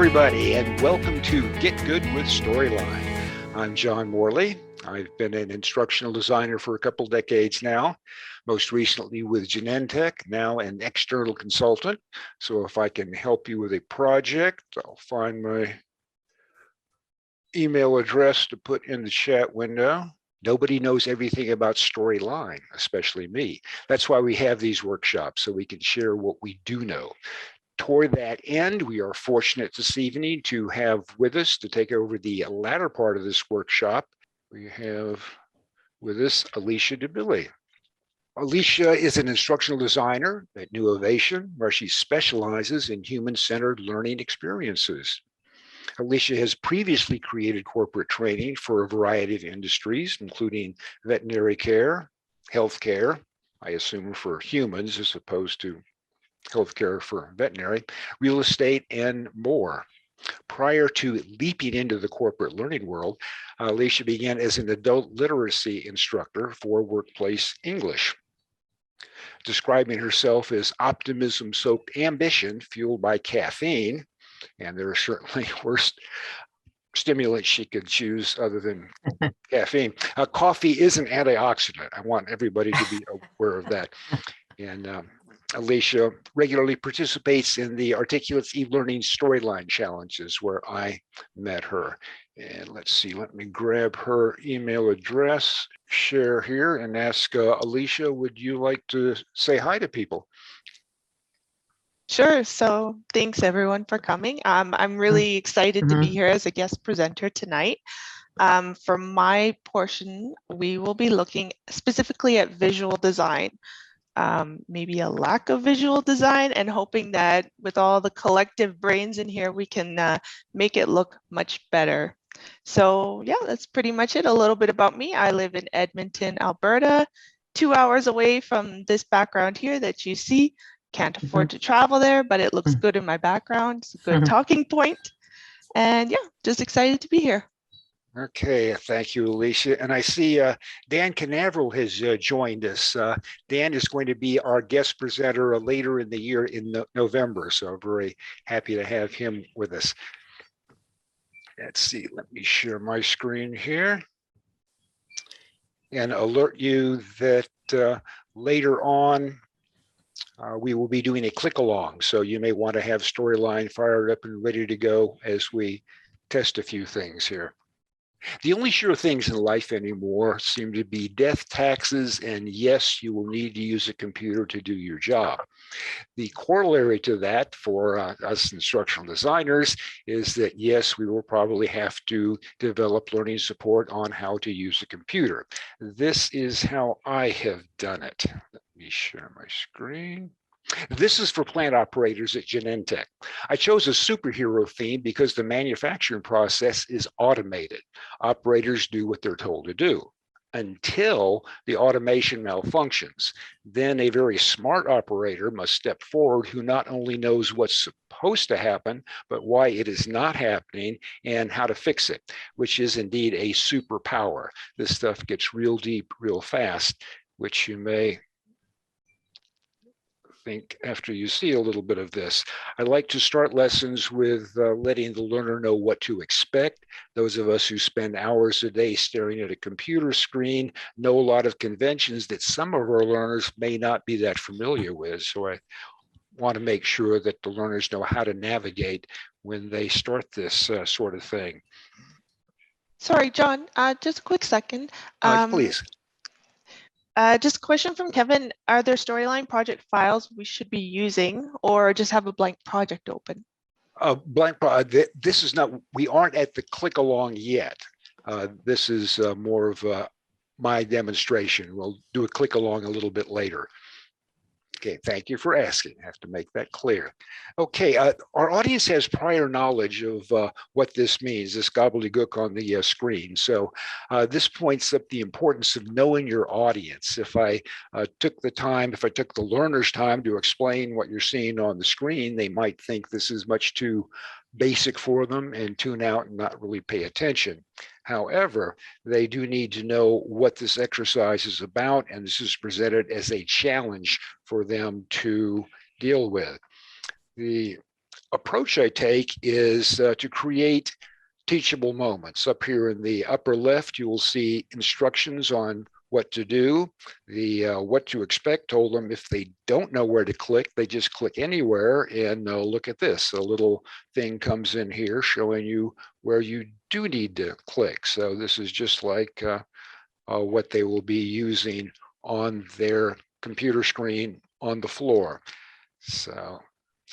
everybody, and welcome to Get Good with Storyline. I'm John Morley. I've been an instructional designer for a couple decades now, most recently with Genentech, now an external consultant. So if I can help you with a project, I'll find my email address to put in the chat window. Nobody knows everything about Storyline, especially me. That's why we have these workshops, so we can share what we do know. Toward that end, we are fortunate this evening to have with us to take over the latter part of this workshop. We have with us Alicia de Billy. Alicia is an instructional designer at New Ovation, where she specializes in human-centered learning experiences. Alicia has previously created corporate training for a variety of industries, including veterinary care, healthcare, I assume for humans as opposed to healthcare for veterinary, real estate, and more. Prior to leaping into the corporate learning world, Alicia began as an adult literacy instructor for workplace English, describing herself as optimism-soaked ambition fueled by caffeine, and there are certainly worse stimulants she could choose other than caffeine. Coffee is an antioxidant. I want everybody to be aware of that. And Alicia regularly participates in the Articulate's e-learning storyline challenges where I met her. And let's see, let me grab her email address, share here, and ask Alicia, would you like to say hi to people? Sure. So thanks everyone for coming. I'm really excited to be here as a guest presenter tonight. For my portion, we will be looking specifically at visual design. Maybe a lack of visual design, and hoping that with all the collective brains in here, we can make it look much better. So yeah, that's pretty much it. A little bit about me. I live in Edmonton, Alberta, 2 hours away from this background here that you see. Can't afford to travel there, but it looks good in my background. It's a good talking point. And yeah, just excited to be here. Okay, thank you, Alicia. And I see Dan Canaveral has joined us. Dan is going to be our guest presenter later in the year in November, so I'm very happy to have him with us. Let's see, let me share my screen here and alert you that later on, we will be doing a click along. So you may want to have Storyline fired up and ready to go as we test a few things here. The only sure things in life anymore seem to be death, taxes, and yes, you will need to use a computer to do your job. The corollary to that for us instructional designers is that yes, we will probably have to develop learning support on how to use a computer. This is how I have done it. Let me share my screen. This is for plant operators at Genentech. I chose a superhero theme because the manufacturing process is automated. Operators do what they're told to do until the automation malfunctions. Then a very smart operator must step forward who not only knows what's supposed to happen, but why it is not happening and how to fix it, which is indeed a superpower. This stuff gets real deep, real fast, which you may think after you see a little bit of this. I like to start lessons with letting the learner know what to expect. Those of us who spend hours a day staring at a computer screen know a lot of conventions that some of our learners may not be that familiar with. So I want to make sure that the learners know how to navigate when they start this sort of thing. Sorry, John, just a quick second. Please. Just a question from Kevin. Are there Storyline project files we should be using, or just have a blank project open? This is not, we aren't at the click along yet. This is more of my demonstration. We'll do a click along a little bit later. Okay, thank you for asking. I have to make that clear. Okay, our audience has prior knowledge of what this means, this gobbledygook on the screen. So this points up the importance of knowing your audience. If I took the learner's time to explain what you're seeing on the screen, they might think this is much too basic for them and tune out and not really pay attention. However, they do need to know what this exercise is about, and this is presented as a challenge for them to deal with. The approach I take is to create teachable moments. Up here in the upper left, you will see instructions on what to do, what to expect. Told them if they don't know where to click, they just click anywhere, and look at this. A little thing comes in here showing you where you do need to click. So this is just like what they will be using on their computer screen on the floor. So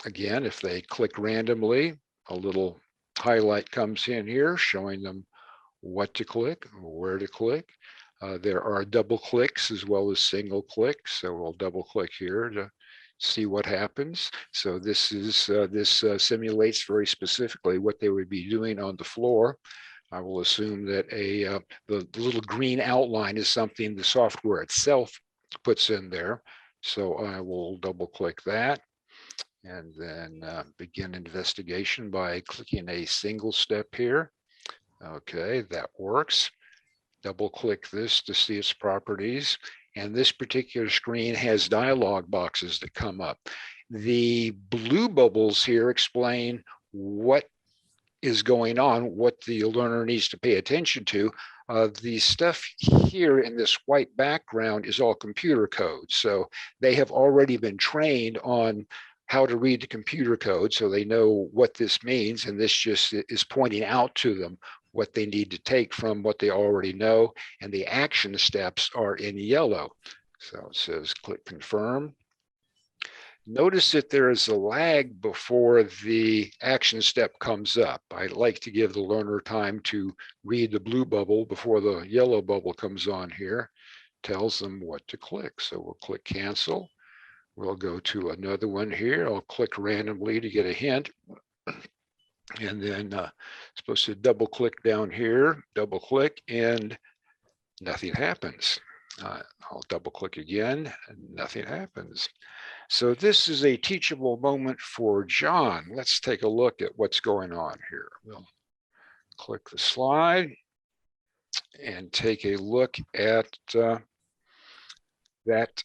again, if they click randomly, a little highlight comes in here showing them what to click, where to click. There are double clicks as well as single clicks. So we'll double click here to see what happens. So this is simulates very specifically what they would be doing on the floor. I will assume that the little green outline is something the software itself puts in there. So I will double click that and then begin investigation by clicking a single step here. Okay, that works. Double click this to see its properties. And this particular screen has dialog boxes that come up. The blue bubbles here explain what is going on, what the learner needs to pay attention to. The stuff here in this white background is all computer code. So they have already been trained on how to read the computer code, so they know what this means, and this just is pointing out to them what they need to take from what they already know, and the action steps are in yellow. So it says click confirm. Notice that there is a lag before the action step comes up. I like to give the learner time to read the blue bubble before the yellow bubble comes on here. Tells them what to click. So we'll click cancel. We'll go to another one here. I'll click randomly to get a hint. And then supposed to double click down here, double click, and nothing happens. I'll double click again, and nothing happens. So this is a teachable moment for John. Let's take a look at what's going on here. We'll click the slide and take a look at that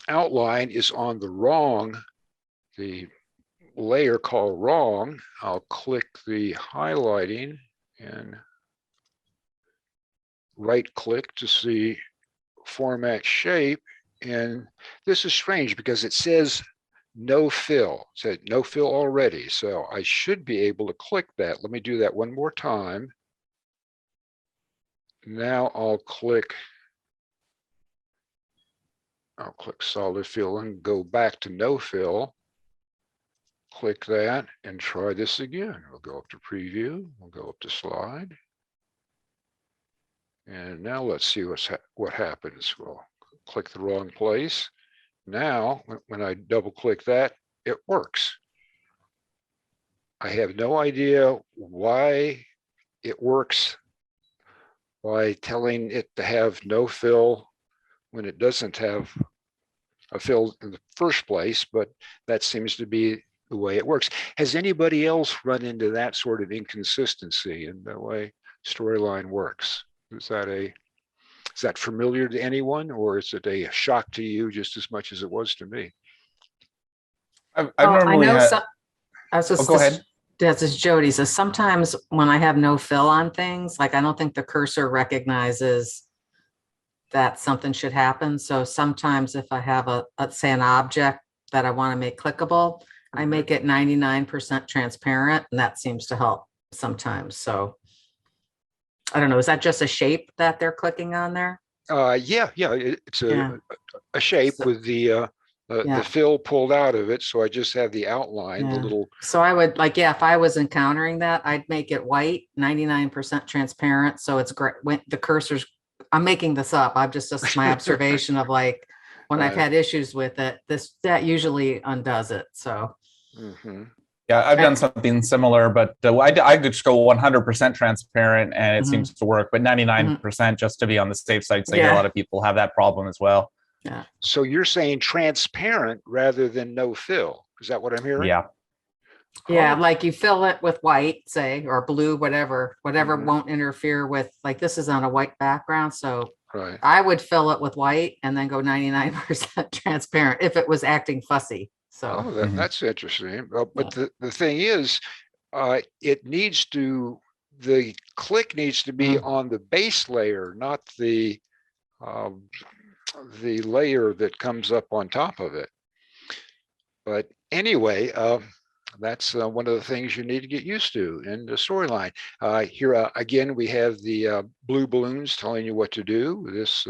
outline is on the layer called wrong. I'll click the highlighting and right click to see format shape. And this is strange because it says no fill. It said no fill already. So I should be able to click that. Let me do that one more time. Now I'll click solid fill and go back to no fill. Click that and try this again. We'll go up to preview. We'll go up to slide. And now let's see what happens. We'll click the wrong place. Now, when I double click that, it works. I have no idea why it works by telling it to have no fill when it doesn't have a fill in the first place, but that seems to be the way it works. Has anybody else run into that sort of inconsistency in the way Storyline works? Is that familiar to anyone, or is it a shock to you just as much as it was to me? I've normally had. Go ahead. This is Jody. So sometimes when I have no fill on things, like I don't think the cursor recognizes that something should happen. So sometimes if I have let's say an object that I want to make clickable, I make it 99% transparent, and that seems to help sometimes. So I don't know, is that just a shape that they're clicking on there? Yeah, it's a shape with the fill pulled out of it. So I just have the outline, the little. So I would if I was encountering that, I'd make it white, 99% transparent. So it's great when the cursor's, I'm making this up. I've just my observation of like, when I've had issues with it, that usually undoes it. So. Yeah, I've done something similar, but I could just go 100% transparent and it seems to work, but 99% just to be on the safe side. So I hear a lot of people have that problem as well. Yeah. So you're saying transparent rather than no fill. Is that what I'm hearing? Yeah. Yeah, like you fill it with white, say, or blue, whatever won't interfere with, like this is on a white background. So I would fill it with white and then go 99% transparent if it was acting fussy. So that's interesting. But the thing is, the click needs to be on the base layer, not the layer that comes up on top of it. But anyway, that's one of the things you need to get used to in the storyline. Here again, we have the blue balloons telling you what to do. This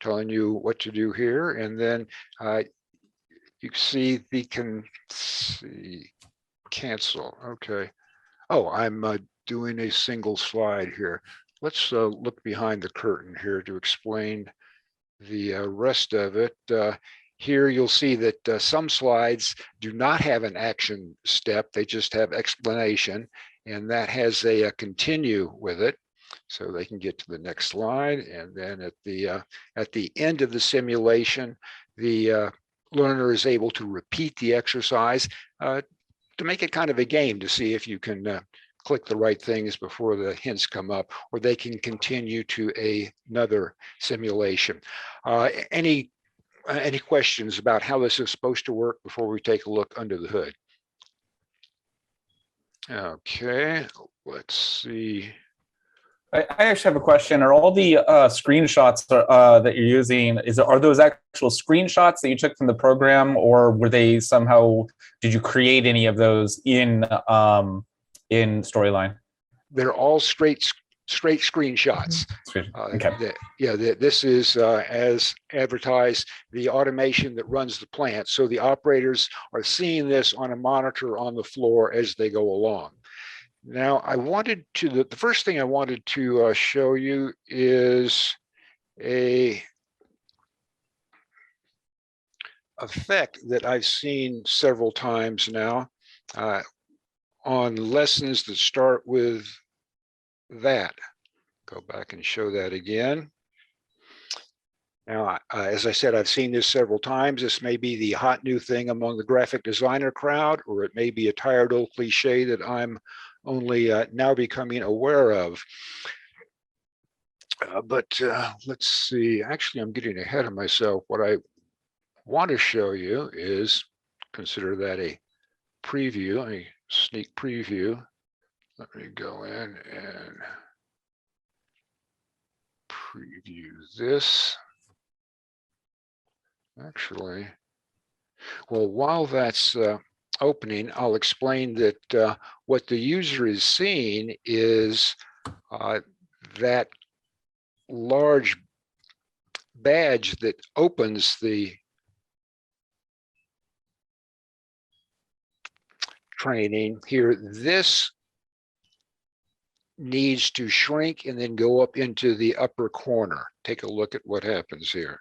telling you what to do here, and then you see cancel. Okay. Oh, I'm doing a single slide here. Let's look behind the curtain here to explain the rest of it. Here you'll see that some slides do not have an action step. They just have explanation, and that has a continue with it. So they can get to the next slide. And then at the end of the simulation, the learner is able to repeat the exercise to make it kind of a game to see if you can click the right things before the hints come up, or they can continue to another simulation. Any questions about how this is supposed to work before we take a look under the hood? Okay, let's see. I actually have a question. Are all the screenshots that you're using, are those actual screenshots that you took from the program, or were they somehow, did you create any of those in Storyline? They're all straight screenshots. Okay. This is, as advertised, the automation that runs the plant. So the operators are seeing this on a monitor on the floor as they go along. Now, the first thing I wanted to show you is a effect that I've seen several times now on lessons that start with that. Go back and show that again. Now, as I said, I've seen this several times. This may be the hot new thing among the graphic designer crowd, or it may be a tired old cliche that I'm only now becoming aware of. But let's see. Actually, I'm getting ahead of myself. What I want to show you is, consider that a preview, a sneak preview. Let me go in and preview this. Actually, well, while that's opening, I'll explain that what the user is seeing is that large badge that opens the training here. This needs to shrink and then go up into the upper corner. Take a look at what happens here.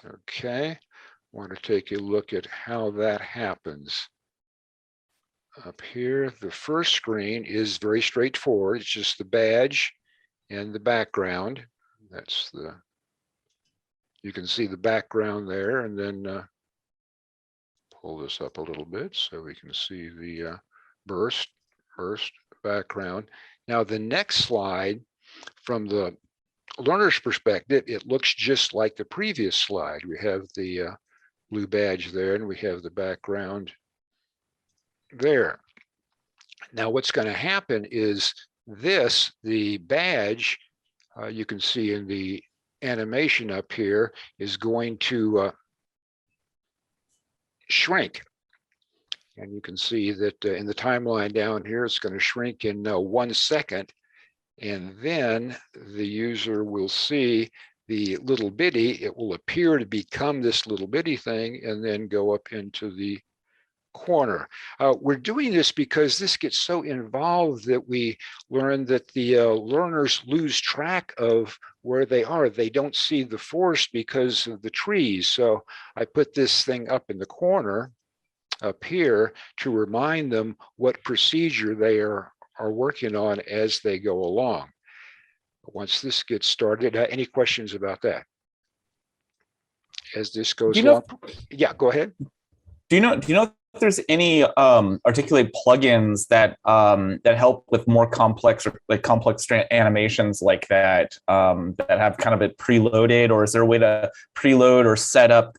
Okay, want to take a look at how that happens. Up here, the first screen is very straightforward. It's just the badge and the background. That's you can see the background there, and then pull this up a little bit so we can see the burst background. Now the next slide, from the learner's perspective, it looks just like the previous slide. We have the blue badge there, and we have the background there. Now what's going to happen is the badge, you can see in the animation up here, is going to shrink. And you can see that in the timeline down here, it's going to shrink in 1 second. And then the user will see the little bitty, it will appear to become this little bitty thing and then go up into the corner. We're doing this because this gets so involved that we learn that the learners lose track of where they are. They don't see the forest because of the trees. So I put this thing up in the corner up here to remind them what procedure they are working on as they go along. Once this gets started, any questions about that? As this goes along? Yeah, go ahead. Do you know if there's any Articulate plugins that that help with more complex animations like that, that have kind of it preloaded, or is there a way to preload or set up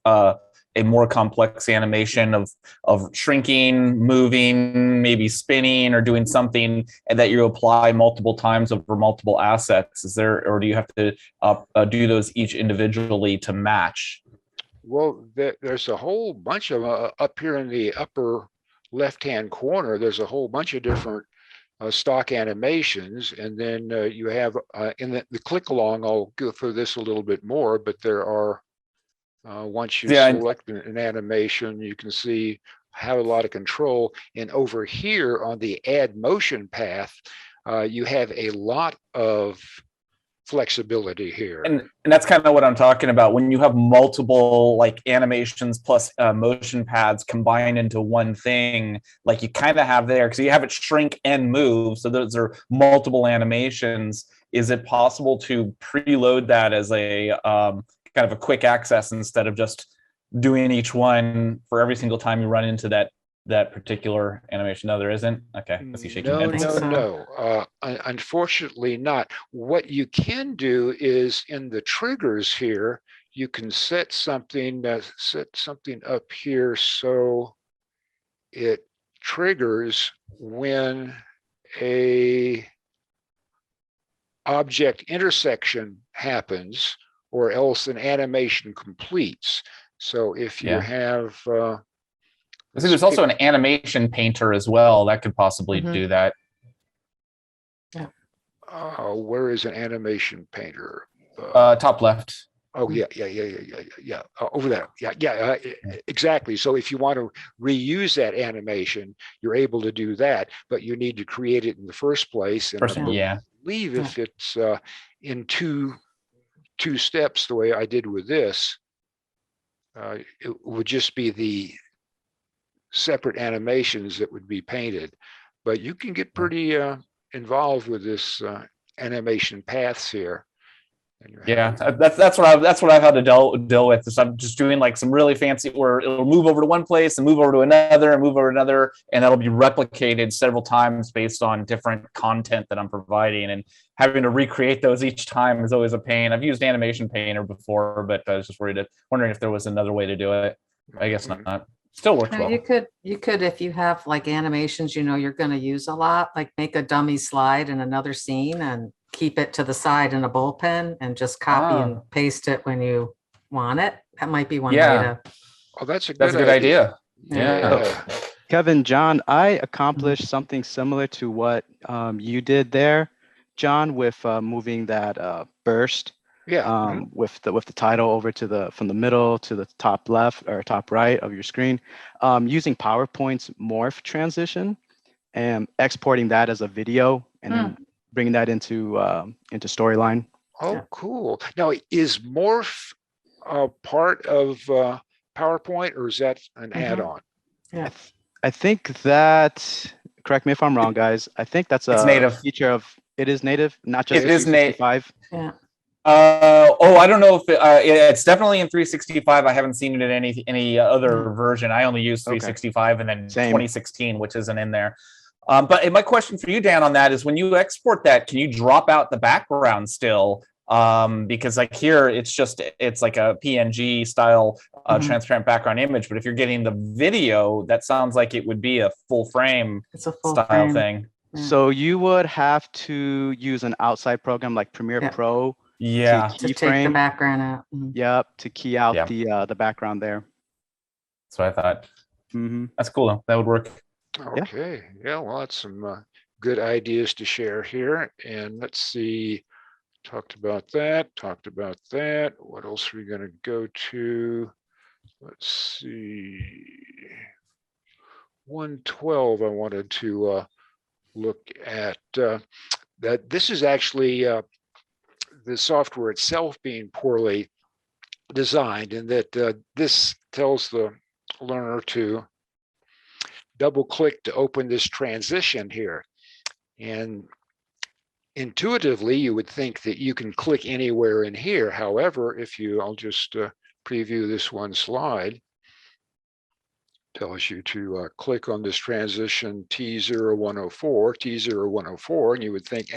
a more complex animation of shrinking, moving, maybe spinning or doing something that you apply multiple times over multiple assets? Is there, or do you have to do those each individually to match? Well, there's a whole bunch of up here in the upper left-hand corner. There's a whole bunch of different stock animations, and then you have in the click along. I'll go through this a little bit more, but there are once you select an animation, you can see have a lot of control. And over here on the add motion path, you have a lot of flexibility here. And that's kind of what I'm talking about. When you have multiple like animations plus motion pads combined into one thing, like you kind of have there, because you have it shrink and move. So those are multiple animations. Is it possible to preload that as a kind of a quick access instead of just doing each one for every single time you run into that particular animation? No, there isn't. Okay, I see shaking head. No. Unfortunately not. What you can do is in the triggers here, you can set something up here so it triggers when a object intersection happens, or else an animation completes. So if you have I think there's also an animation painter as well that could possibly do that. Yeah. Where is an animation painter? Top left. Oh yeah. Over there. Yeah. Exactly. So if you want to reuse that animation, you're able to do that, but you need to create it in the first place. And I believe if it's in two steps, the way I did with this, it would just be the separate animations that would be painted, but you can get pretty involved with this animation paths here. Yeah, that's what I've had to deal with. Is I'm just doing like some really fancy, where it'll move over to one place and move over to another and move over to another, and that'll be replicated several times based on different content that I'm providing, and having to recreate those each time is always a pain. I've used Animation Painter before, but I was just wondering if there was another way to do it. I guess not. Still works well. You could, if you have like animations, you're going to use a lot, like make a dummy slide in another scene and keep it to the side in a bullpen and just copy and paste it when you want it. That might be one way to. Oh, that's a good idea. Yeah. Kevin, John, I accomplished something similar to what you did there, John, with moving that burst. With the title over to from the middle to the top left or top right of your screen, using PowerPoint's morph transition and exporting that as a video and then bringing that into Storyline. Oh, cool. Now, is morph part of PowerPoint, or is that an add-on? Yeah, I think that. Correct me if I'm wrong, guys. I think that's a native feature of. It is native, not just. It is native. Yeah. I don't know if it's definitely in 365. I haven't seen it in any other version. I only use 365 and then 2016, which isn't in there. But my question for you, Dan, on that is, when you export that, can you drop out the background still? Because like here, it's like a PNG style transparent background image. But if you're getting the video, that sounds like it would be a full frame style thing. So you would have to use an outside program like Premiere Pro. To take the background out. Yep, to key out the background there. That's what I thought. That's cool though. That would work. Okay. Yeah, well, that's some good ideas to share here. And let's see, talked about that. What else are we going to go to? Let's see. 112, I wanted to look at that. This is actually the software itself being poorly designed, and that this tells the learner to double click to open this transition here. And intuitively, you would think that you can click anywhere in here. However, I'll just preview this one slide, tells you to click on this transition T0104, and you would think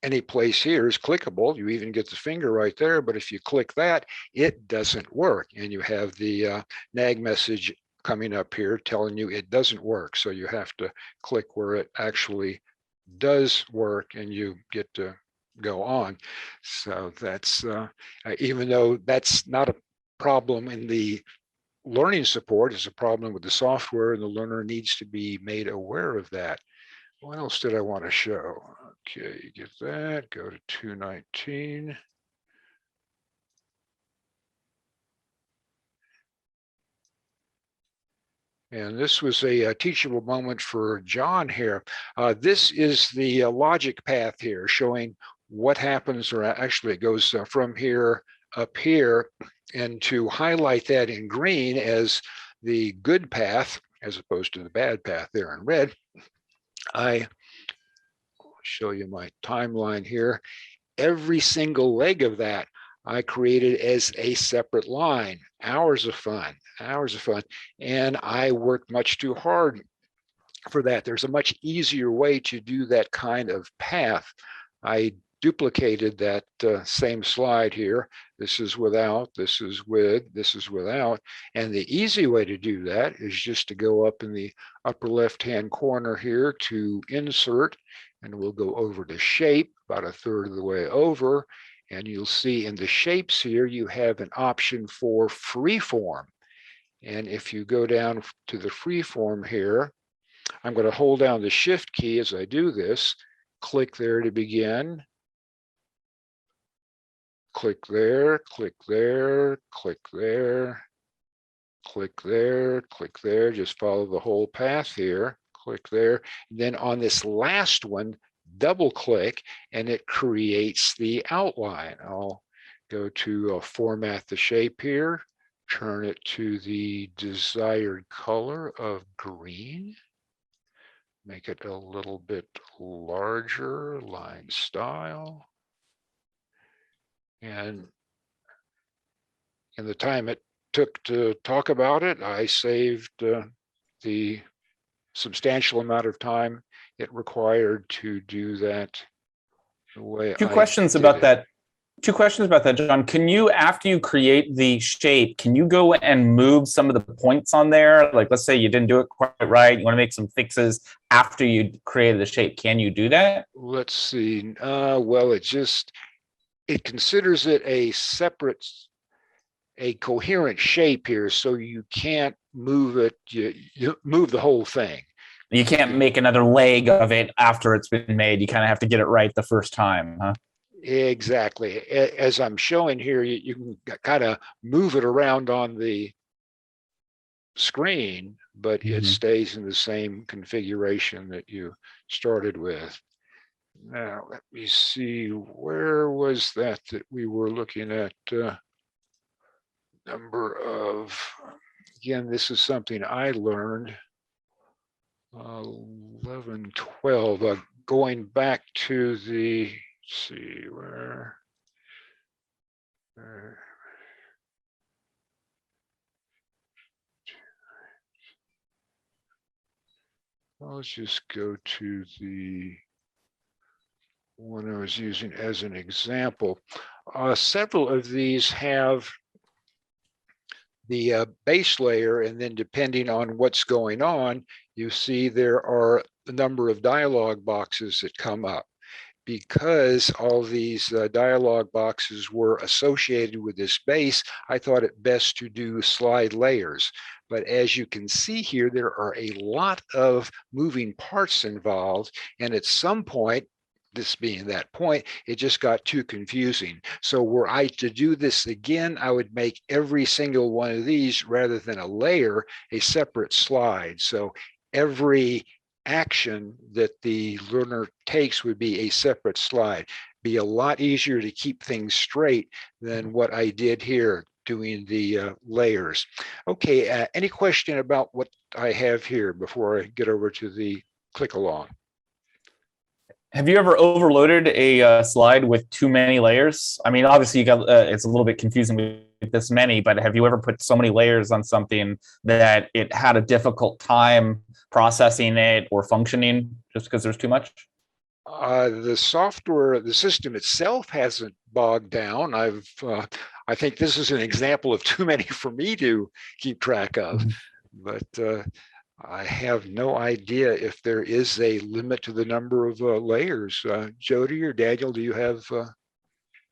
any place here is clickable. You even get the finger right there, but if you click that, it doesn't work. And you have the nag message coming up here telling you it doesn't work. So you have to click where it actually does work and you get to go on. So that's, even though that's not a problem in the learning support, it's a problem with the software, and the learner needs to be made aware of that. What else did I want to show? Okay, get that, go to 219. And this was a teachable moment for John here. This is the logic path here showing what happens, or actually it goes from here up here, and to highlight that in green as the good path, as opposed to the bad path there in red, I show you my timeline here. Every single leg of that I created as a separate line. Hours of fun. And I worked much too hard for that. There's a much easier way to do that kind of path. I duplicated that same slide here. This is without, this is with, this is without. And the easy way to do that is just to go up in the upper left-hand corner here to insert, and we'll go over to shape about a third of the way over. And you'll see in the shapes here, you have an option for freeform. And if you go down to the freeform here, I'm going to hold down the shift key as I do this, click there to begin, click there, click there, click there, click there, click there, just follow the whole path here, click there. And then on this last one, double click and it creates the outline. I'll go to format the shape here, turn it to the desired color of green, make it a little bit larger, line style. And in the time it took to talk about it, I saved the substantial amount of time it required to do that the way Two questions about that, John. Can you, after you create the shape, can you go and move some of the points on there? Like, let's say you didn't do it quite right, you want to make some fixes after you created the shape. Can you do that? Let's see. Well, it considers it a separate, a coherent shape here, so you can't move it. You move the whole thing. You can't make another leg of it after it's been made. You kind of have to get it right the first time, huh? Exactly. As I'm showing here, you can kind of move it around on the screen, but it stays in the same configuration that you started with. Now, let me see, where was that we were looking at? Number of, again, this is something I learned 11, 12, going back to the, let's see, where let's just go to the one I was using as an example. Several of these have the base layer, and then depending on what's going on, you see there are a number of dialog boxes that come up. Because all these dialog boxes were associated with this base, I thought it best to do slide layers. But as you can see here, there are a lot of moving parts involved, and at some point, this being that point, it just got too confusing. So were I to do this again, I would make every single one of these, rather than a layer, a separate slide. So every action that the learner takes would be a separate slide. Be a lot easier to keep things straight than what I did here, doing the layers. Okay, any question about what I have here before I get over to the click along? Have you ever overloaded a slide with too many layers? I mean, obviously you got it's a little bit confusing with this many, but have you ever put so many layers on something that it had a difficult time processing it or functioning just because there's too much? The software, the system itself hasn't bogged down. I think this is an example of too many for me to keep track of, but I have no idea if there is a limit to the number of layers. Jody or Daniel, do you have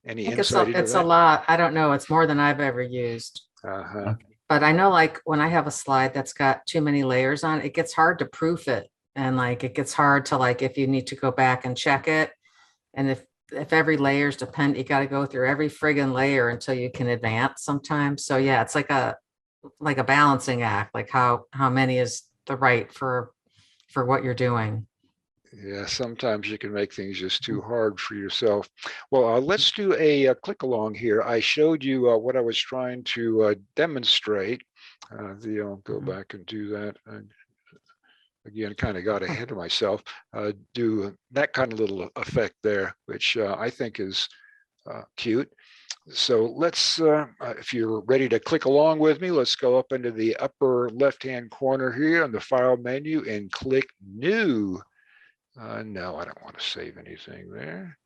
any insight into it's that? a lot. I don't know. It's more than I've ever used. Uh-huh. But I know, like, when I have a slide that's got too many layers on, it gets hard to proof it. And like, it gets hard to, like, if you need to go back and check it. And if every layer's dependent, you got to go through every friggin' layer until you can advance sometimes. So yeah, it's like a balancing act, like how many is the right for what you're doing. Yeah, sometimes you can make things just too hard for yourself. Well, let's do a click along here. I showed you what I was trying to demonstrate. I'll go back and do that. And again, kind of got ahead of myself. Do that kind of little effect there, which I think is cute. So let's, if you're ready to click along with me, let's go up into the upper left-hand corner here on the file menu and click New. No, I don't want to save anything there.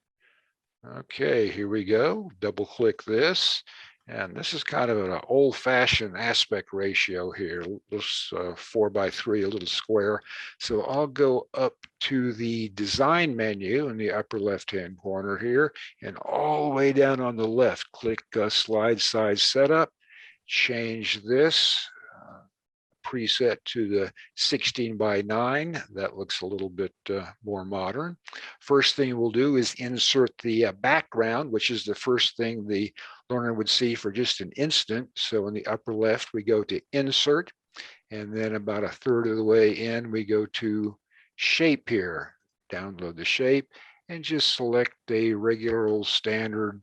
Okay, here we go. Double click this. And this is kind of an old-fashioned aspect ratio here. This 4:3, a little square. So I'll go up to the design menu in the upper left-hand corner here, and all the way down on the left, click slide size setup, change this preset to the 16:9. That looks a little bit more modern. First thing we'll do is insert the background, which is the first thing the learner would see for just an instant. So in the upper left, we go to Insert, and then about a third of the way in, we go to Shape here. Download the shape and just select a regular old standard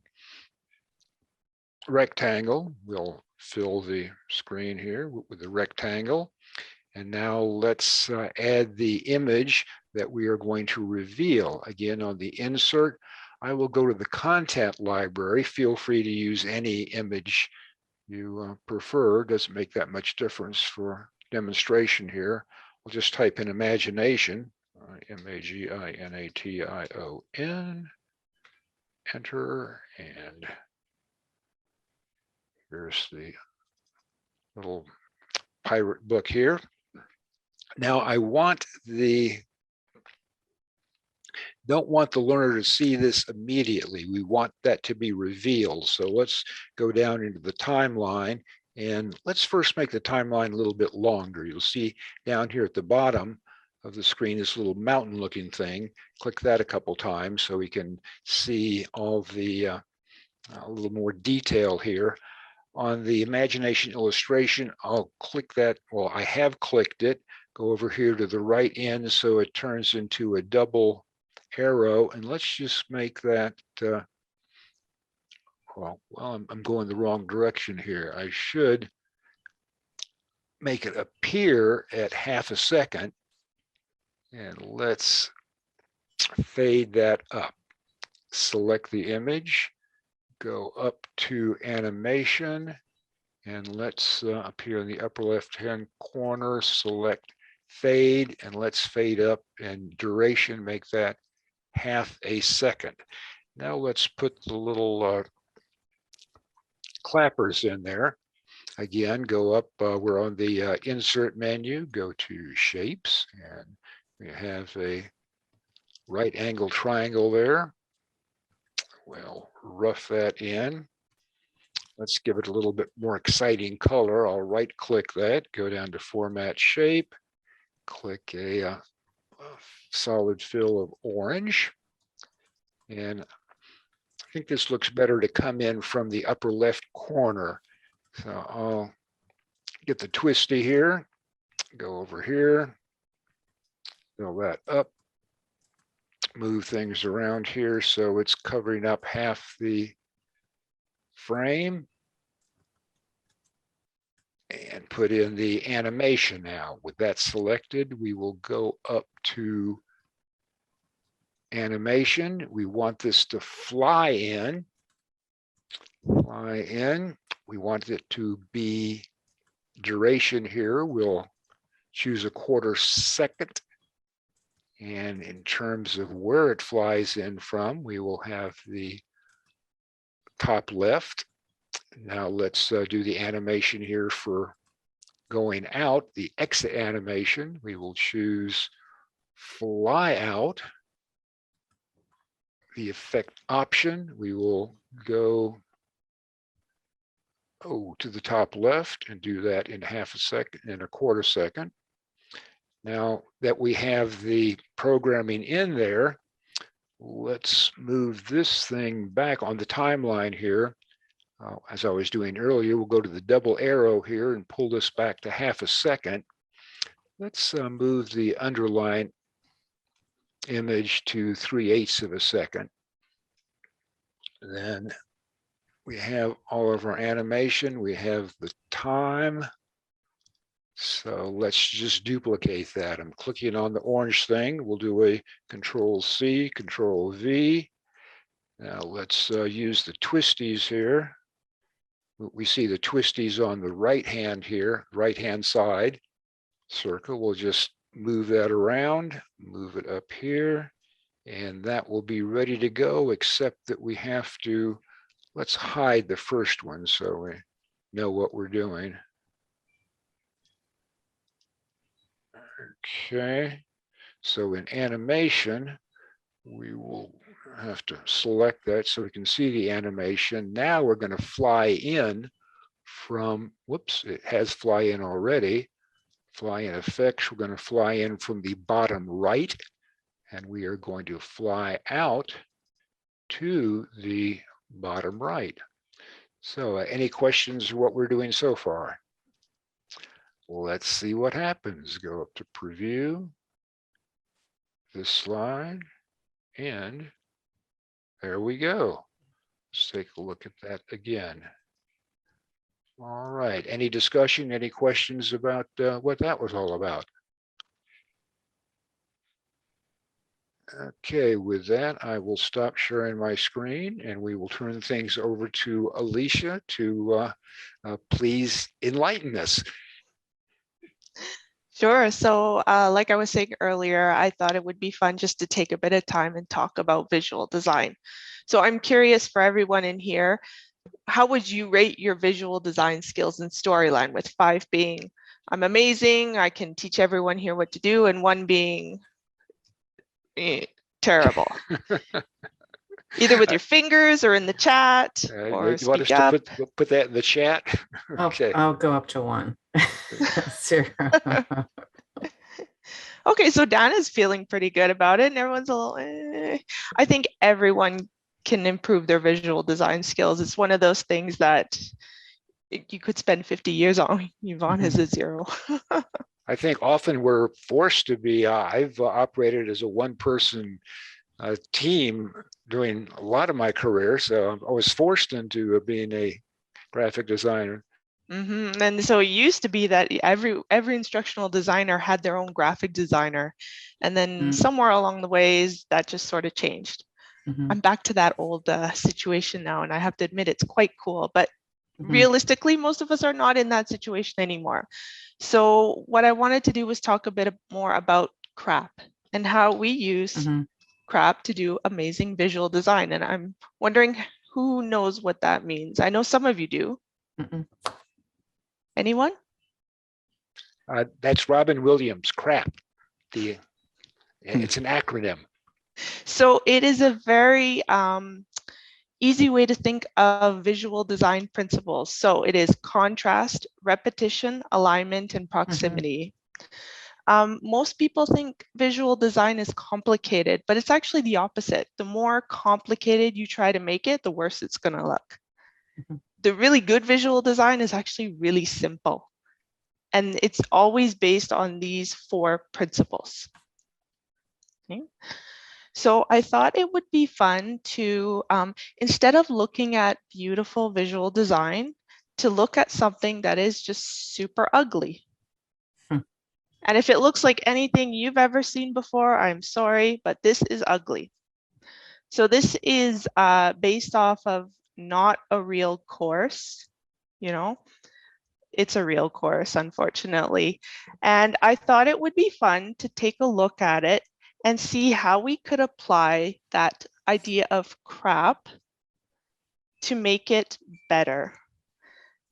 rectangle. We'll fill the screen here with a rectangle. And now let's add the image that we are going to reveal. Again, on the insert, I will go to the content library. Feel free to use any image you prefer. Doesn't make that much difference for demonstration here. We'll just type in imagination, Magination, enter, and here's the little pirate book here. Now I don't want the learner to see this immediately. We want that to be revealed. So let's go down into the timeline, and let's first make the timeline a little bit longer. You'll see down here at the bottom of the screen this little mountain looking thing. Click that a couple times so we can see all the a little more detail here. On the imagination illustration, I'll click that. Well, I have clicked it. Go over here to the right end so it turns into a double arrow, and let's just make that well, I'm going the wrong direction here. I should make it appear at half a second, and let's fade that up. Select the image, go up to animation, and let's up here in the upper left hand corner, select fade, and let's fade up, and duration, make that half a second. Now let's put the little clappers in there. Again, go up, we're on the insert menu, go to shapes, and we have a right angle triangle there. We'll rough that in. Let's give it a little bit more exciting color. I'll right click that, go down to format shape, click a solid fill of orange. And I think this looks better to come in from the upper left corner. So I'll get the twisty here, go over here, fill that up, move things around here so it's covering up half the frame, and put in the animation now. With that selected, we will go up to animation. We want this to fly in. We want it to be duration here. We'll choose a 1/4 second. And in terms of where it flies in from, we will have the top left. Now let's do the animation here for going out, the exit animation. We will choose fly out. The effect option, we will go to the top left and do that in half a second, in a quarter second. Now that we have the programming in there, let's move this thing back on the timeline here. As I was doing earlier, we'll go to the double arrow here and pull this back to half a second. Let's move the underline image to 3/8 of a second. Then we have all of our animation. We have the time. So let's just duplicate that. I'm clicking on the orange thing. We'll do a Control-C, Control-V. Now let's use the twisties here. We see the twisties on the right hand here, right-hand side circle. We'll just move that around, move it up here, and that will be ready to go, except that we have to, let's hide the first one so we know what we're doing. Okay, so in animation, we will have to select that so we can see the animation. Now we're going to fly in from, whoops, it has fly in already. Fly in effects, we're going to fly in from the bottom right, and we are going to fly out to the bottom right. So any questions of what we're doing so far? Let's see what happens. Go up to preview this slide, and there we go. Let's take a look at that again. All right, any discussion, any questions about what that was all about? Okay, with that, I will stop sharing my screen and we will turn things over to Alicia to please enlighten us. Sure. So like I was saying earlier, I thought it would be fun just to take a bit of time and talk about visual design. So I'm curious for everyone in here, how would you rate your visual design skills and storyline, with 5 being I'm amazing, I can teach everyone here what to do, and 1 being terrible? Either with your fingers or in the chat, or you want us up. to put that in the chat? Okay. I'll go up to 1. 0. Okay, so Dan is feeling pretty good about it, and everyone's a little I think everyone can improve their visual design skills. It's one of those things that you could spend 50 years on. Yvonne has a 0. I think often we're forced to be, I've operated as a one-person team during a lot of my career, so I was forced into being a graphic designer. And so it used to be that every instructional designer had their own graphic designer, and then somewhere along the ways that just sort of changed. I'm back to that old situation now, and I have to admit it's quite cool, but realistically, most of us are not in that situation anymore. So what I wanted to do was talk a bit more about CRAP and how we use CRAP to do amazing visual design. And I'm wondering who knows what that means. I know some of you do. Anyone? That's Robin Williams, CRAP. It's an acronym. So it is a very easy way to think of visual design principles. So it is contrast, repetition, alignment, and proximity. Most people think visual design is complicated, but it's actually the opposite. The more complicated you try to make it, the worse it's going to look. The really good visual design is actually really simple. And it's always based on these 4 principles. Okay. So I thought it would be fun to, instead of looking at beautiful visual design, to look at something that is just super ugly. And if it looks like anything you've ever seen before, I'm sorry, but this is ugly. So this is based off of not a real course, you know. It's a real course, unfortunately. And I thought it would be fun to take a look at it and see how we could apply that idea of crap to make it better.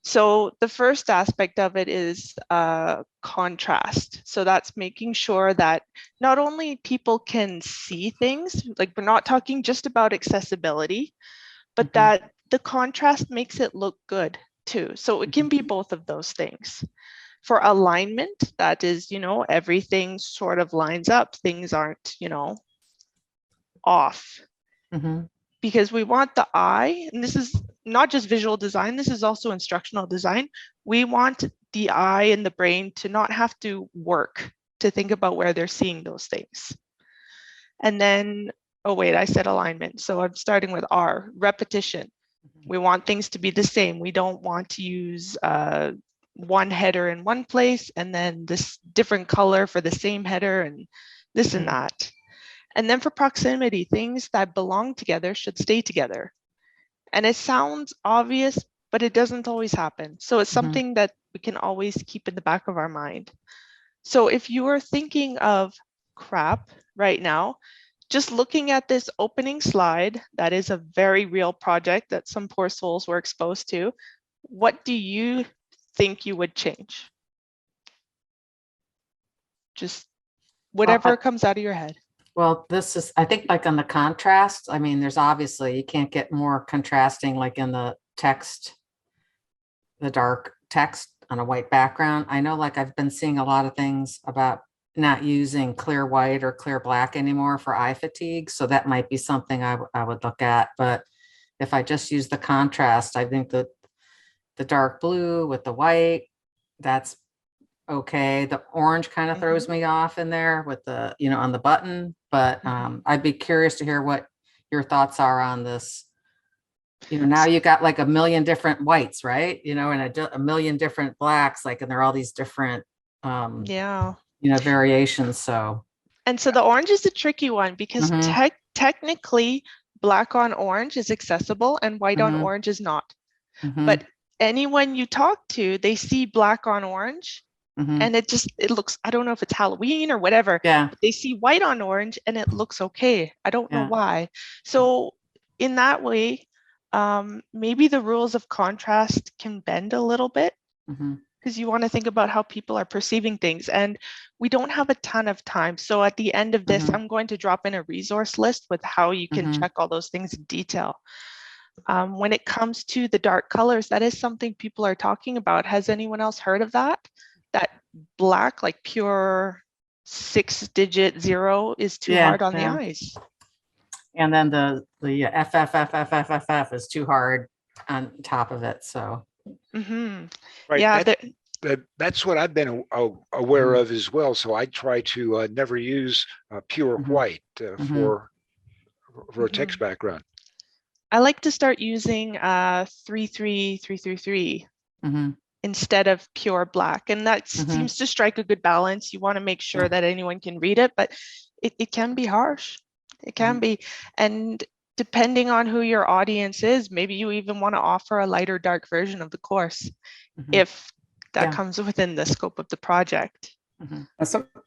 So the first aspect of it is contrast. So that's making sure that not only people can see things, like we're not talking just about accessibility, but that the contrast makes it look good too. So it can be both of those things. For alignment, that is, everything sort of lines up. Things aren't, off. Because we want the eye, and this is not just visual design, this is also instructional design. We want the eye and the brain to not have to work to think about where they're seeing those things. And then, oh wait, I said alignment. So I'm starting with R, repetition. We want things to be the same. We don't want to use one header in one place and then this different color for the same header and this and that. And then for proximity, things that belong together should stay together. And it sounds obvious, but it doesn't always happen. So it's something that we can always keep in the back of our mind. So if you are thinking of crap right now, just looking at this opening slide, that is a very real project that some poor souls were exposed to. What do you think you would change? Just whatever comes out of your head. Well, this is, I think, like on the contrast, I mean, there's obviously, you can't get more contrasting like in the text, the dark text on a white background. I know, like, I've been seeing a lot of things about not using clear white or clear black anymore for eye fatigue. So that might be something I would look at. But if I just use the contrast, I think that the dark blue with the white, that's okay. The orange kind of throws me off in there with the, on the button, but I'd be curious to hear what your thoughts are on this. Now you got like a million different whites, right? And a million different blacks, like, and there are all these different, variations. So. And so the orange is a tricky one because technically black on orange is accessible and white on orange is not. But anyone you talk to, they see black on orange. And it looks, I don't know if it's Halloween or whatever. Yeah. They see white on orange and it looks okay. I don't know why. So in that way, maybe the rules of contrast can bend a little bit because you want to think about how people are perceiving things. And we don't have a ton of time. So at the end of this, I'm going to drop in a resource list with how you can check all those things in detail. When it comes to the dark colors, that is something people are talking about. Has anyone else heard of that? That black, like pure 6-digit 0 is too hard on the eyes. And then the FFFFFFF is too hard on top of it. So. Right. Yeah. That's what I've been aware of as well. So I try to never use pure white for a text background. I like to start using 33333. Instead of pure black. And that seems to strike a good balance. You want to make sure that anyone can read it, but it can be harsh. It can be. And depending on who your audience is, maybe you even want to offer a lighter dark version of the course if that comes within the scope of the project.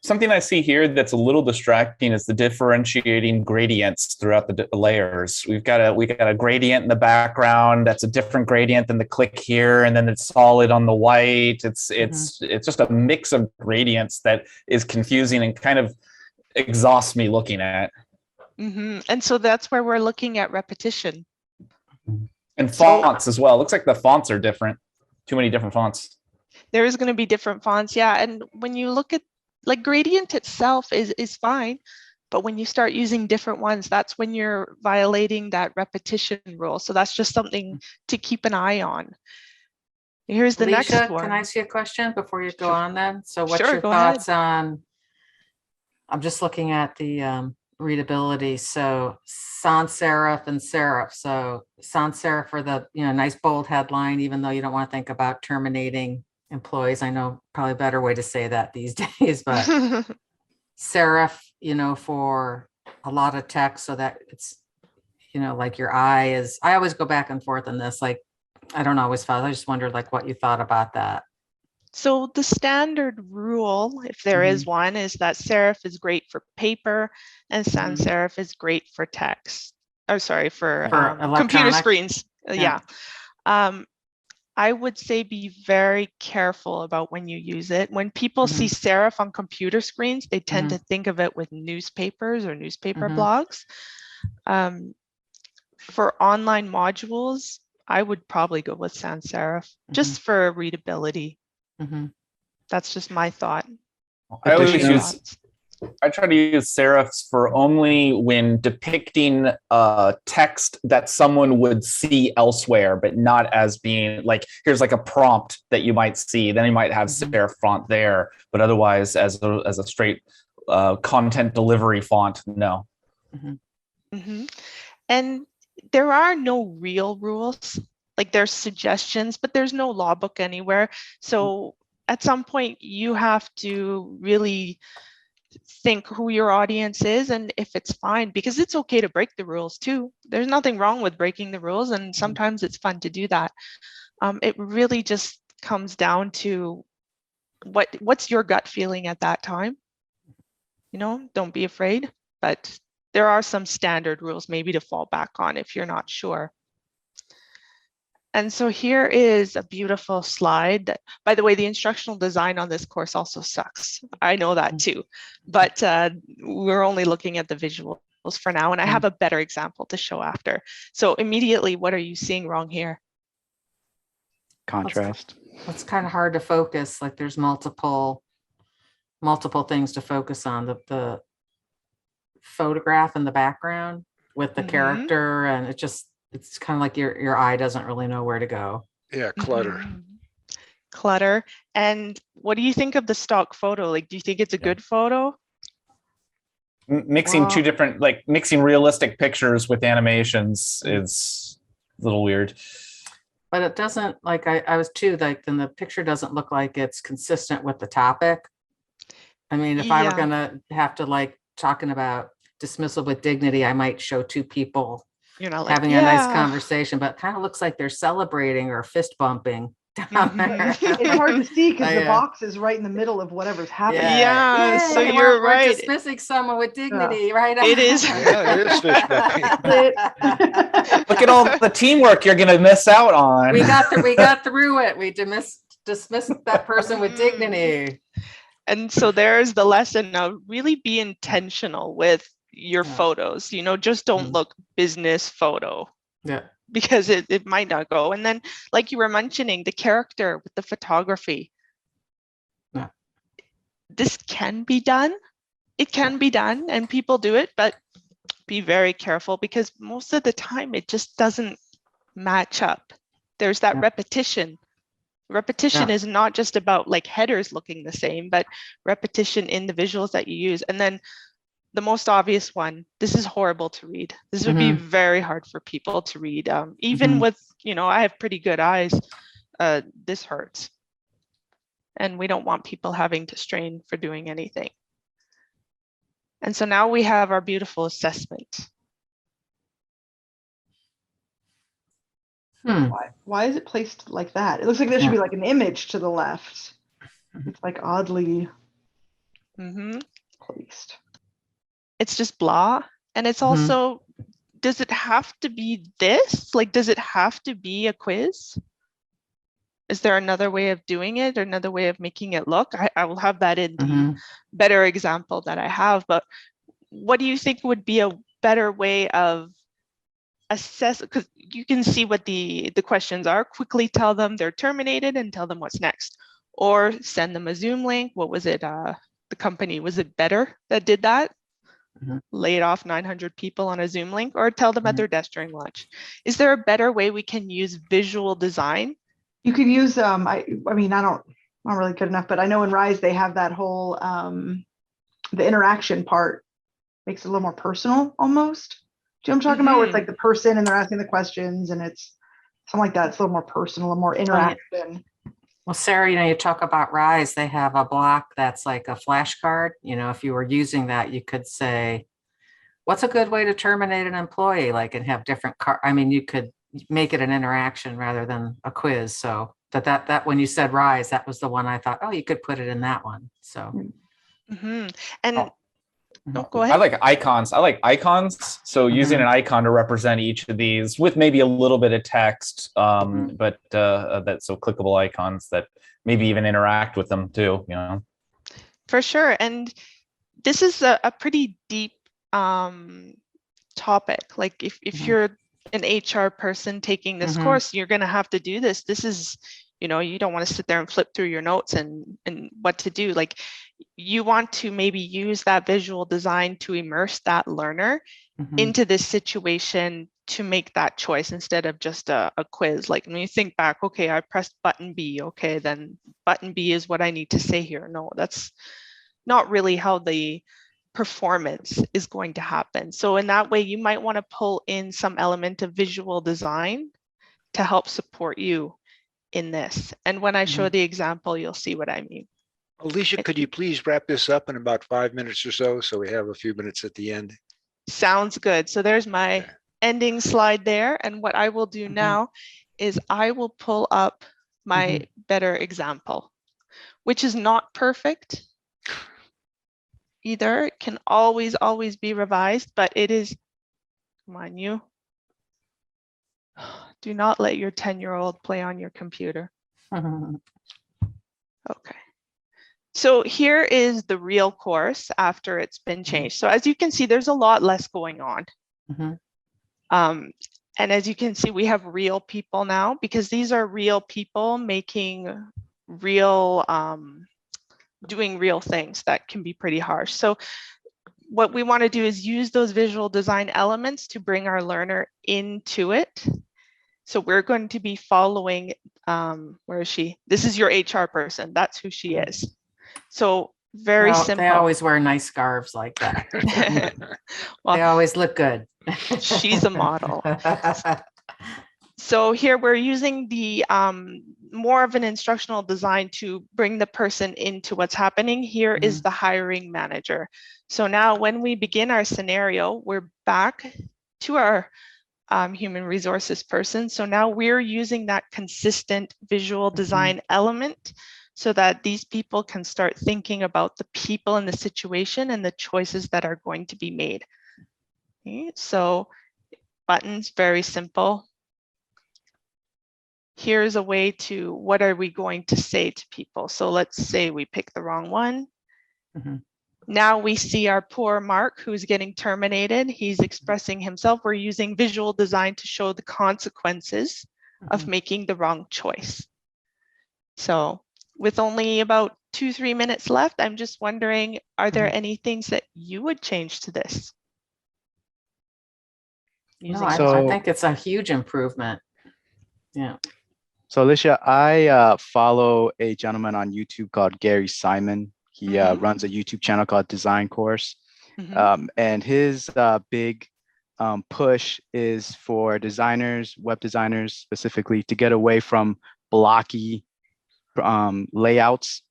Something I see here that's a little distracting is the differentiating gradients throughout the layers. We got a gradient in the background that's a different gradient than the click here, and then it's solid on the white. It's just a mix of gradients that is confusing and kind of exhausts me looking at. And so that's where we're looking at repetition. And fonts as well. It looks like the fonts are different. Too many different fonts. There is going to be different fonts, and when you look at, like, gradient itself is fine, but when you start using different ones, that's when you're violating that repetition rule. So that's just something to keep an eye on. Here's the Alicia, next one. Can I ask you a question before you go on then? So what's Sure, your thoughts on, I'm just looking at the readability. So sans serif and serif. So sans serif for the, nice bold headline, even though you don't want to think about terminating employees. I know probably a better way to say that these days, but serif, for a lot of text so that it's, like your eye is, I always go back and forth on this. Like, I don't always follow. I just wondered like what you thought about that. So the standard rule, if there is one, is that serif is great for paper and sans serif is great for text. Oh, sorry, for computer screens. Yeah. I would say be very careful about when you use it. When people see serif on computer screens, they tend to think of it with newspapers or newspaper blogs. For online modules, I would probably go with sans serif just for readability. That's just my thought. I try to use serifs for only when depicting text that someone would see elsewhere, but not as being like, here's like a prompt that you might see. Then you might have serif font there, but otherwise as a straight content delivery font, no. And there are no real rules. Like there's suggestions, but there's no law book anywhere. So at some point you have to really think who your audience is and if it's fine, because it's okay to break the rules too. There's nothing wrong with breaking the rules, and sometimes it's fun to do that. It really just comes down to what's your gut feeling at that time. You know, don't be afraid, but there are some standard rules maybe to fall back on if you're not sure. And so here is a beautiful slide that, by the way, the instructional design on this course also sucks. I know that too, but we're only looking at the visuals for now, and I have a better example to show after. So immediately, what are you seeing wrong here? Contrast. It's kind of hard to focus. Like there's multiple things to focus on. The photograph in the background with the character, and it's kind of like your eye doesn't really know where to go. Yeah, clutter. Clutter. And what do you think of the stock photo? Like, do you think it's a good photo? Mixing two different, like mixing realistic pictures with animations is a little weird. But it doesn't, like I was too, like then the picture doesn't look like it's consistent with the topic. I mean, if I were gonna have to like talking about dismissal with dignity, I might show two people having a nice conversation, but it kind of looks like they're celebrating or fist bumping. It's hard to see because the box is right in the middle of whatever's happening. So you're right. We're dismissing someone with dignity, right? It is. It is fish bumping. Look at all the teamwork you're going to miss out on. We got through it. We dismissed that person with dignity. And so there's the lesson of really be intentional with your photos. You know, just don't look business photo. Yeah. Because it might not go. And then, like you were mentioning, the character with the photography. Yeah. This can be done. It can be done, and people do it, but be very careful because most of the time it just doesn't match up. There's that repetition. Repetition is not just about like headers looking the same, but repetition in the visuals that you use. And then the most obvious one, this is horrible to read. This would be very hard for people to read. Even with, I have pretty good eyes, this hurts. And we don't want people having to strain for doing anything. And so now we have our beautiful assessment. Why is it placed like that? It looks like there should be like an image to the left. It's like oddly placed. It's just blah. And it's also, does it have to be this? Like, does it have to be a quiz? Is there another way of doing it or another way of making it look? I will have that in the better example that I have, but what do you think would be a better way of assess? Because you can see what the questions are, quickly tell them they're terminated and tell them what's next, or send them a Zoom link. What was it? The company, was it Better that did that? Laid off 900 people on a Zoom link, or tell them at their desk during lunch. Is there a better way we can use visual design? You could use, I mean, I'm not really good enough, but I know in Rise, they have that whole, the interaction part makes it a little more personal almost. Do you know what I'm talking about? Where it's like the person and they're asking the questions and it's something like that. It's a little more personal and more interaction. Well, Sarah, you talk about Rise, they have a block that's like a flashcard. If you were using that, you could say, what's a good way to terminate an employee? Like, and have different you could make it an interaction rather than a quiz. So that when you said Rise, that was the one I thought, oh, you could put it in that one. So. And go ahead. I like icons. So using an icon to represent each of these with maybe a little bit of text, but that's so clickable icons that maybe even interact with them too, you know. For sure. And this is a pretty deep topic. Like if you're an HR person taking this course, you're going to have to do this. This is, you know, you don't want to sit there and flip through your notes and what to do. Like you want to maybe use that visual design to immerse that learner into this situation to make that choice instead of just a quiz. Like when you think back, okay, I pressed button B. Okay, then button B is what I need to say here. No, that's not really how the performance is going to happen. So in that way, you might want to pull in some element of visual design to help support you in this. And when I show the example, you'll see what I mean. Alicia, could you please wrap this up in about 5 minutes or so we have a few minutes at the end? Sounds good. So there's my ending slide there. And what I will do now is I will pull up my better example, which is not perfect either. It can always be revised, but it is, come on, you. Do not let your 10-year-old play on your computer. Okay. So here is the real course after it's been changed. So as you can see, there's a lot less going on. And as you can see, we have real people now because these are real people making real, doing real things that can be pretty harsh. So what we want to do is use those visual design elements to bring our learner into it. So we're going to be following, where is she? This is your HR person. That's who she is. So very simple. They always wear nice scarves like that. Well, they always look good. She's a model. So here we're using the more of an instructional design to bring the person into what's happening. Here is the hiring manager. So now when we begin our scenario, we're back to our human resources person. So now we're using that consistent visual design element so that these people can start thinking about the people in the situation and the choices that are going to be made. Okay, so buttons, very simple. Here's a way to, what are we going to say to people? So let's say we pick the wrong one. Now we see our poor Mark who's getting terminated. He's expressing himself. We're using visual design to show the consequences of making the wrong choice. So with only about 2-3 minutes left, I'm just wondering, are there any things that you would change to this? No, I think it's a huge improvement. Yeah. So Alicia, I follow a gentleman on YouTube called Gary Simon. He runs a YouTube channel called Design Course. And his big push is for designers, web designers specifically, to get away from blocky layouts,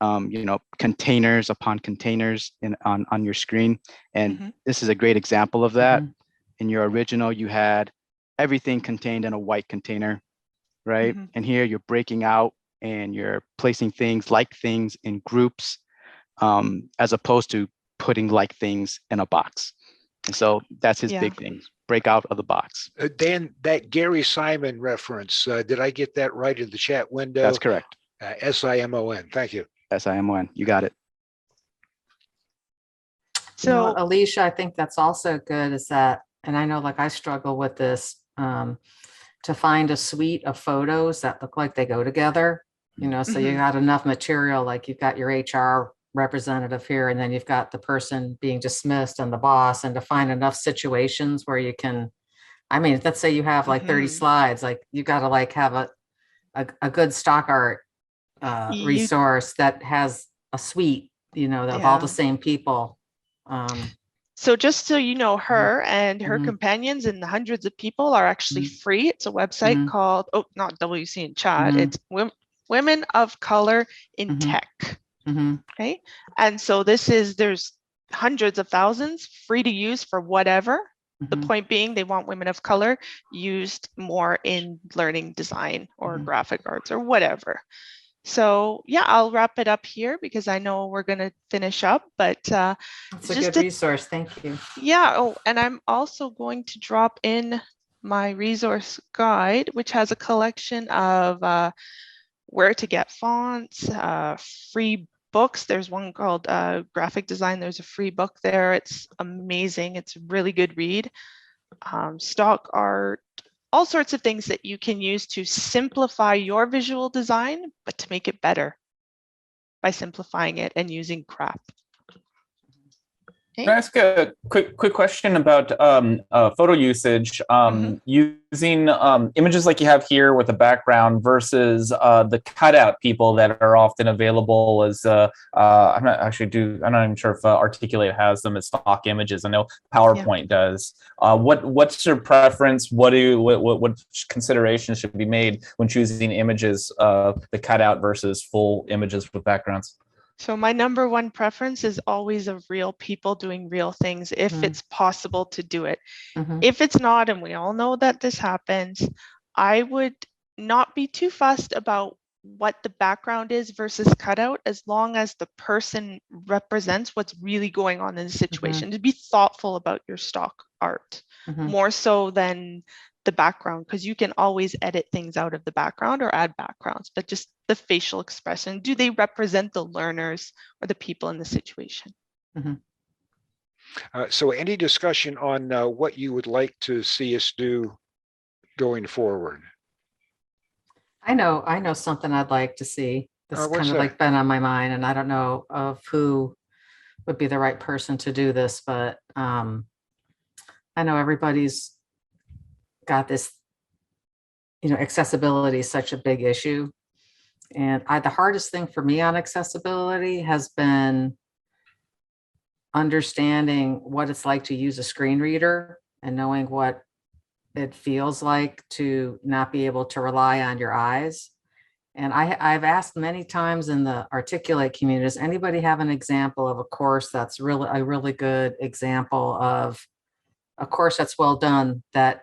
you know, containers upon containers on your screen. And this is a great example of that. In your original, you had everything contained in a white container, right? And here you're breaking out and you're placing things like things in groups, as opposed to putting like things in a box. And so that's his big thing, break out of the box. Dan, that Gary Simon reference, did I get that right in the chat window? That's correct. S-I-M-O-N, thank you. S-I-M-O-N, you got it. So you know, Alicia, I think that's also good is that, and I know like I struggle with this, to find a suite of photos that look like they go together, you know, so you got enough material, like you've got your HR representative here, and then you've got the person being dismissed and the boss, and to find enough situations where you can, I mean, let's say you have like 30 slides, like you got to like have a good stock art resource that has a suite, you know, of all the same people. So just so you know, her and her companions and the hundreds of people are actually free. It's a website called, oh, not WC in chat, it's Women of Color in Tech. Okay. And so this is, there's hundreds of thousands free to use for whatever. The point being, they want women of color used more in learning design or graphic arts or whatever. So yeah, I'll wrap it up here because I know we're going to finish up, but it's a good resource. Thank you. Yeah. Oh, and I'm also going to drop in my resource guide, which has a collection of where to get fonts, free books. There's one called Graphic Design. There's a free book there. It's amazing. It's a really good read. Stock art, all sorts of things that you can use to simplify your visual design, but to make it better by simplifying it and using craft. Can I ask a quick question about photo usage? Using images like you have here with a background versus the cutout people that are often available as I'm not even sure if Articulate has them as stock images. I know PowerPoint does. What's your preference? What considerations should be made when choosing images, the cutout versus full images with backgrounds? So my number one preference is always of real people doing real things, if it's possible to do it. If it's not, and we all know that this happens, I would not be too fussed about what the background is versus cutout, as long as the person represents what's really going on in the situation. To be thoughtful about your stock art, more so than the background, because you can always edit things out of the background or add backgrounds, but just the facial expression. Do they represent the learners or the people in the situation? So any discussion on what you would like to see us do going forward? I know something I'd like to see. This kind of like been on my mind, and I don't know of who would be the right person to do this, but I know everybody's got this, accessibility is such a big issue. And the hardest thing for me on accessibility has been understanding what it's like to use a screen reader and knowing what it feels like to not be able to rely on your eyes. And I've asked many times in the Articulate community, does anybody have an example of a course that's really a really good example of a course that's well done, that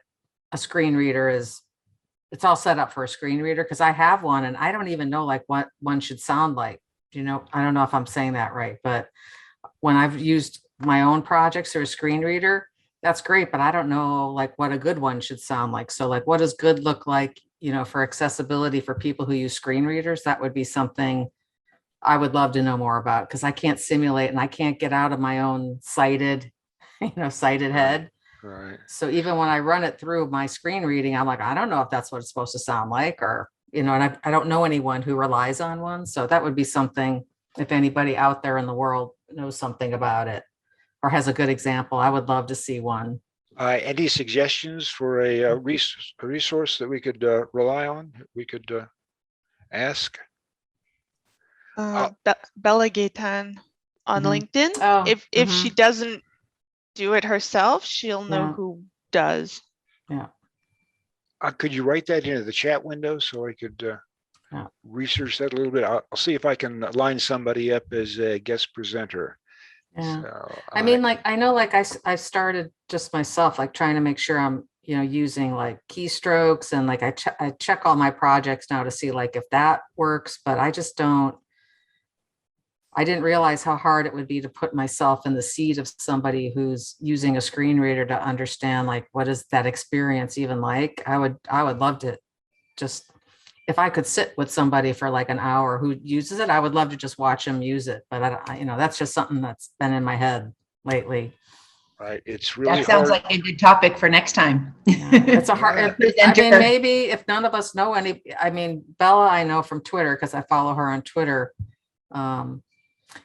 a screen reader it's all set up for a screen reader? Because I have one and I don't even know like what one should sound like. I don't know if I'm saying that right, but when I've used my own projects through a screen reader, that's great, but I don't know like what a good one should sound like. So like, what does good look like, for accessibility for people who use screen readers? That would be something I would love to know more about, because I can't simulate and I can't get out of my own sighted head. Right. So even when I run it through my screen reading, I'm like, I don't know if that's what it's supposed to sound like, or, and I don't know anyone who relies on one. So that would be something, if anybody out there in the world knows something about it or has a good example, I would love to see one. Any suggestions for a resource that we could rely on? We could ask? Bella Gaitan on LinkedIn. Oh, if she doesn't do it herself, she'll know who does. Yeah. Could you write that into the chat window so I could research that a little bit? I'll see if I can line somebody up as a guest presenter. Yeah. So, I mean, like, I know, like I started just myself, like trying to make sure I'm, using like keystrokes, and like I check all my projects now to see like if that works, but I didn't realize how hard it would be to put myself in the seat of somebody who's using a screen reader to understand like what is that experience even like. I would love to just, if I could sit with somebody for like an hour who uses it, I would love to just watch them use it. But that's just something that's been in my head lately. Right, it's really that sounds hard. like a good topic for next time. It's a hard. I mean, maybe if none of us know any. I mean, Bella, I know from Twitter because I follow her on Twitter.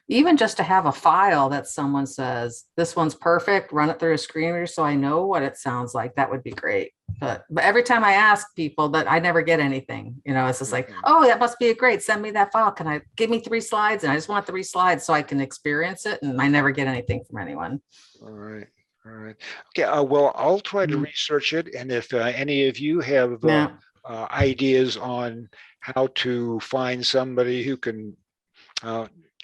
Even just to have a file that someone says this one's perfect, run it through a screen reader so I know what it sounds like, that would be great. But every time I ask people, that I never get anything. It's just like, oh, that must be great. Send me that file. Give me 3 slides? And I just want 3 slides so I can experience it. And I never get anything from anyone. All right. Okay. Well, I'll try to research it, and if any of you have ideas on how to find somebody who can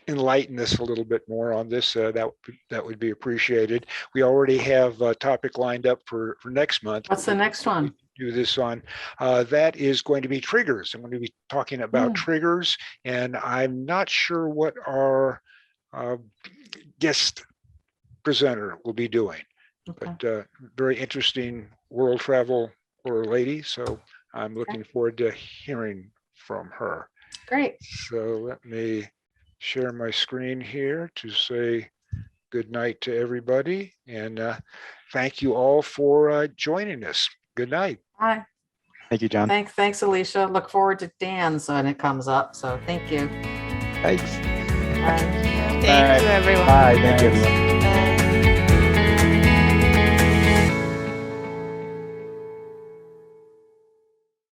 enlighten us a little bit more on this, that would be appreciated. We already have a topic lined up for next month. What's the next one? Do this on. That is going to be triggers. I'm going to be talking about triggers, and I'm not sure what our guest presenter will be doing, but very interesting world travel for a lady. So I'm looking forward to hearing from her. Great. So let me share my screen here to say good night to everybody, and thank you all for joining us. Good night. Bye. Thank you, John. Thanks, Alicia. Look forward to Dan's when it comes up. So thank you. Thanks. Bye. Thank you, everyone. Bye. Thank you, everyone.